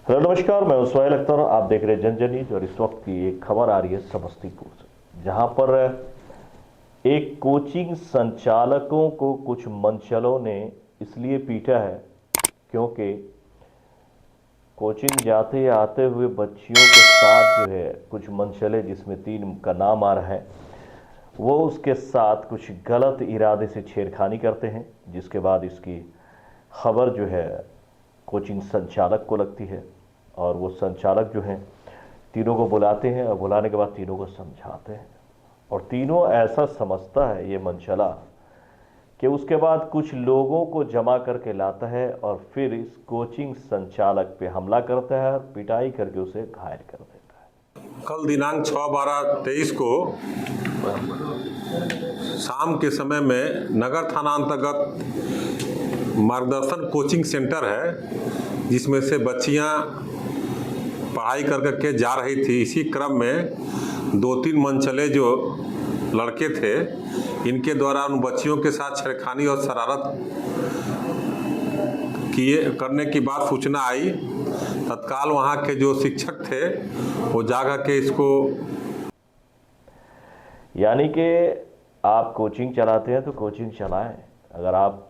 Hello नमस्कार, मैं उस्माइल अख्तर। आप देख रहे हैं जन न्यूज और इस वक्त की एक खबर आ रही है समस्तीपुर से, जहां पर एक कोचिंग संचालकों को कुछ मंचलों ने इसलिए पीटा है क्योंकि कोचिंग जाते आते हुए बच्चियों के साथ जो है कुछ मंचले, जिसमें 3 का नाम आ रहा है, वो उसके साथ कुछ गलत इरादे से छेड़खानी करते हैं, जिसके बाद इसकी खबर जो है कोचिंग संचालक को लगती है और वो संचालक जो हैं तीनों को बुलाते हैं और बुलाने के बाद तीनों को समझाते हैं और तीनों ऐसा समझता है ये मंचला कि उसके बाद कुछ लोगों को जमा करके लाता है और फिर इस कोचिंग संचालक पे हमला करता है और पिटाई करके उसे घायल कर देता है। कल दिनांक 6/12/23 को शाम के समय में नगर थाना अंतर्गत मार्गदर्शन कोचिंग सेंटर है, जिसमें से बच्चियां पढ़ाई करके जा रही थी। इसी क्रम में 2-3 मंचले जो लड़के थे, इनके द्वारा उन बच्चियों के साथ छेड़खानी और शरारत करने की बात सूचना आई। तत्काल वहाँ के जो शिक्षक थे वो जाकर के इसको, यानी कि आप कोचिंग चलाते हैं तो कोचिंग चलाएं। अगर आप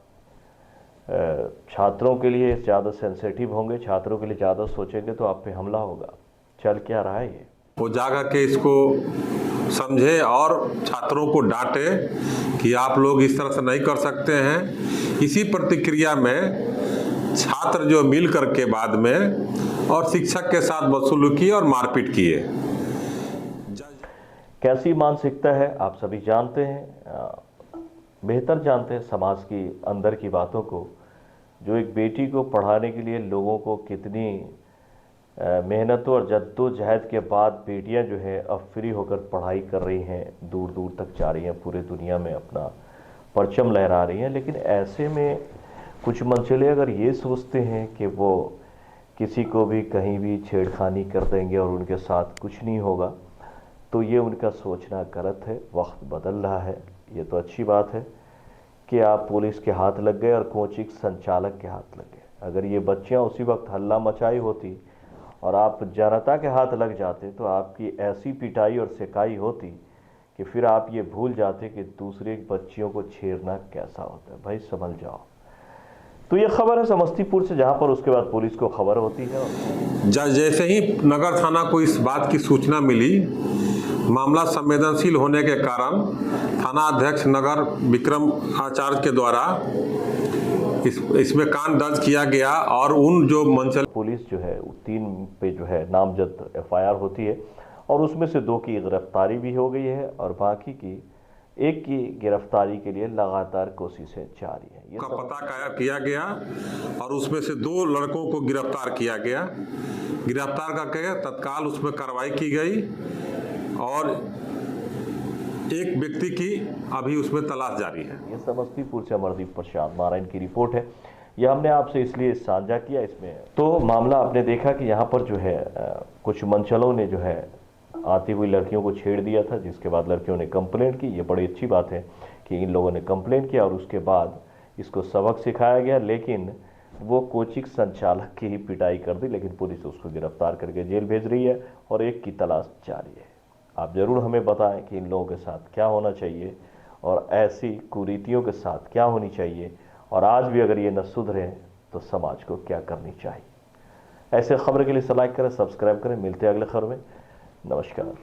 छात्रों के लिए ज़्यादा सेंसिटिव होंगे, छात्रों के लिए ज़्यादा सोचेंगे तो आप पे हमला होगा। चल क्या रहा है ये? वो जाकर के इसको समझे और छात्रों को डांटे कि आप लोग इस तरह से नहीं कर सकते हैं। इसी प्रतिक्रिया में छात्र जो मिल करके बाद में और शिक्षक के साथ बदसलूकी और मारपीट किए। कैसी मानसिकता है आप सभी जानते हैं, बेहतर जानते हैं समाज की अंदर की बातों को। जो एक बेटी को पढ़ाने के लिए लोगों को कितनी मेहनतों और जद्दोजहद के बाद बेटियां जो है अब फ्री होकर पढ़ाई कर रही हैं, दूर दूर तक जा रही हैं, पूरे दुनिया में अपना परचम लहरा रही हैं। लेकिन ऐसे में कुछ मंचले अगर ये सोचते हैं कि वो किसी को भी कहीं भी छेड़खानी कर देंगे और उनके साथ कुछ नहीं होगा, तो ये उनका सोचना गलत है। वक्त बदल रहा है, ये तो अच्छी बात है कि आप पुलिस के हाथ लग गए और कोचिंग संचालक के हाथ लग गए। अगर ये बच्चियां उसी वक्त हल्ला मचाई होती और आप जनता के हाथ लग जाते तो आपकी ऐसी पिटाई और सिकाई होती कि फिर आप ये भूल जाते कि दूसरे बच्चियों को छेड़ना कैसा होता है। भाई समझ जाओ। तो ये खबर है समस्तीपुर से, जहां पर उसके बाद पुलिस को खबर होती है। जैसे ही नगर थाना को इस बात की सूचना मिली, मामला संवेदनशील होने के कारण थाना अध्यक्ष नगर विक्रम आचार्य के द्वारा इसमें कांड दर्ज किया गया और उन जो मंचल पुलिस जो है 3 पे जो है नामजद FIR होती है और उसमें से 2 की गिरफ्तारी भी हो गई है और बाकी की 1 की गिरफ्तारी के लिए लगातार कोशिशें जारी है। का पता किया गया और उसमें से 2 लड़कों को गिरफ्तार किया गया। गिरफ्तार करके तत्काल उसमें कार्रवाई की गई और एक व्यक्ति की अभी उसमें तलाश जारी है। ये समस्तीपुर से अमरदीप प्रसाद नारायण की रिपोर्ट है। यह हमने आपसे इसलिए साझा किया। इसमें तो मामला आपने देखा कि यहाँ पर जो है कुछ मंचलों ने जो है आती हुई लड़कियों को छेड़ दिया था, जिसके बाद लड़कियों ने कंप्लेंट की। ये बड़ी अच्छी बात है कि इन लोगों ने कंप्लेंट किया और उसके बाद इसको सबक सिखाया गया, लेकिन वो कोचिंग संचालक की ही पिटाई कर दी। लेकिन पुलिस उसको गिरफ्तार करके जेल भेज रही है और 1 की तलाश जारी है। आप ज़रूर हमें बताएं कि इन लोगों के साथ क्या होना चाहिए और ऐसी कुरीतियों के साथ क्या होनी चाहिए, और आज भी अगर ये न सुधरे तो समाज को क्या करनी चाहिए। ऐसे खबर के लिए लाइक करें, सब्सक्राइब करें। मिलते हैं अगले खबर में। नमस्कार।